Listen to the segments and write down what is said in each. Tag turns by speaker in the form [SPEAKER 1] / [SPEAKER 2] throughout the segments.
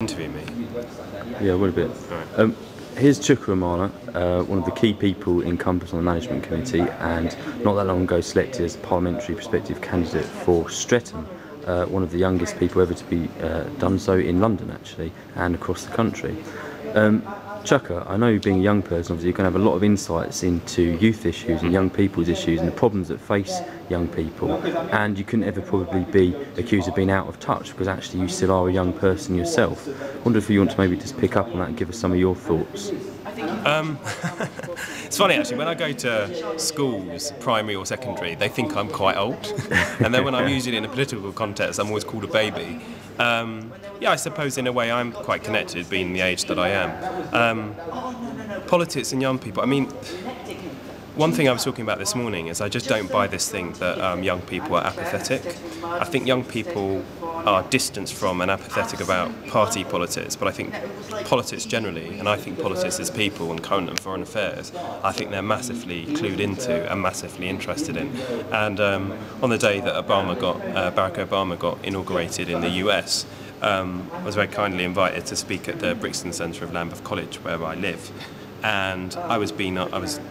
[SPEAKER 1] Interview me?
[SPEAKER 2] Yeah, would a bit.
[SPEAKER 1] Right.
[SPEAKER 2] Here's Chuka one of the key people in Compass on the management committee, and not that long ago selected as parliamentary prospective candidate for Streatham, one of the youngest people ever to be done so in London actually, and across the country. Chuka, I know being a young person, obviously you're going to have a lot of insights into youth issues and young people's issues and the problems that face young people, and you couldn't ever probably be accused of being out of touch because actually you still are a young person yourself. I wonder if you want to maybe just pick up on that and give us some of your thoughts.
[SPEAKER 1] It's funny actually, when I go to schools, primary or secondary, they think I'm quite old, and then when I'm usually in a political context, I'm always called a baby. Yeah, I suppose in a way I'm quite connected, being the age that I am. Politics and young people, I mean, one thing I was talking about this morning is I just don't buy this thing that young people are apathetic. I think young people are distanced from and apathetic about party politics, but I think politics generally, and I think politics as people and current and foreign affairs, I think they're massively clued into and massively interested in. And on the day that Barack Obama got inaugurated in the US, I was very kindly invited to speak at the Brixton Centre of Lambeth College, where I live. And I was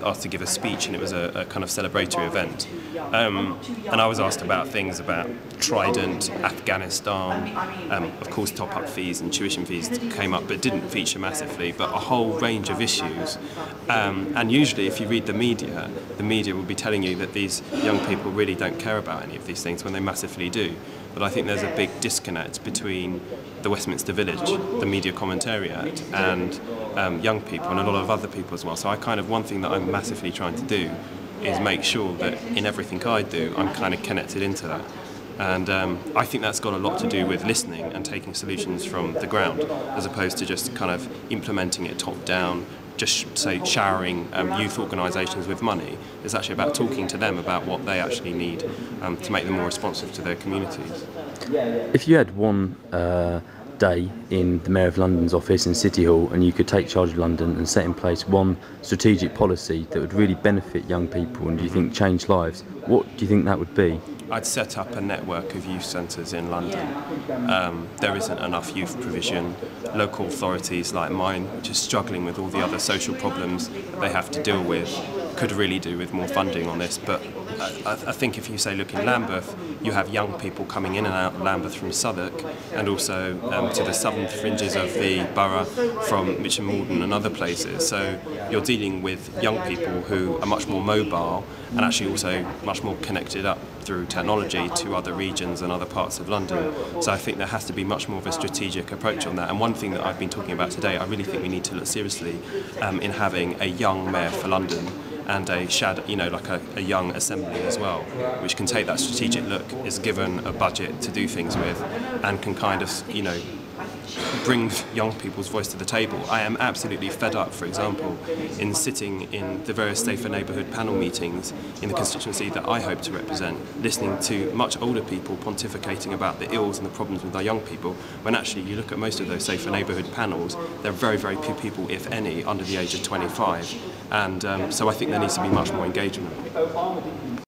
[SPEAKER 1] asked to give a speech, and it was a kind of celebratory event. And I was asked about things about Trident, Afghanistan, of course top-up fees and tuition fees came up, but didn't feature massively, but a whole range of issues. And usually if you read the media will be telling you that these young people really don't care about any of these things when they massively do. But I think there's a big disconnect between the Westminster Village, the media commentariat, and young people and a lot of other people as well. So one thing that I'm massively trying to do is make sure that in everything I do, I'm kind of connected into that. And I think that's got a lot to do with listening and taking solutions from the ground, as opposed to just kind of implementing it top down, just say showering youth organisations with money. It's actually about talking to them about what they actually need to make them more responsive to their communities.
[SPEAKER 2] If you had one day in the Mayor of London's office in City Hall and you could take charge of London and set in place one strategic policy that would really benefit young people and do you think change lives, what do you think that would be?
[SPEAKER 1] I'd set up a network of youth centres in London. There isn't enough youth provision. Local authorities like mine, which is struggling with all the other social problems that they have to deal with, could really do with more funding on this. But I think if you say, look, in Lambeth, you have young people coming in and out of Lambeth from Southwark, and also to the southern fringes of the borough from Mitcham Morden and other places. So you're dealing with young people who are much more mobile and actually also much more connected up through technology to other regions and other parts of London. So I think there has to be much more of a strategic approach on that. And one thing that I've been talking about today, I really think we need to look seriously in having a young mayor for London and a young assembly as well, which can take that strategic look, is given a budget to do things with, and can kind of, bring young people's voice to the table. I am absolutely fed up, for example, in sitting in the various Safer Neighbourhood panel meetings in the constituency that I hope to represent, listening to much older people pontificating about the ills and the problems with our young people, when actually you look at most of those Safer Neighbourhood panels, there are very, very few people, if any, under the age of 25. And so I think there needs to be much more engagement.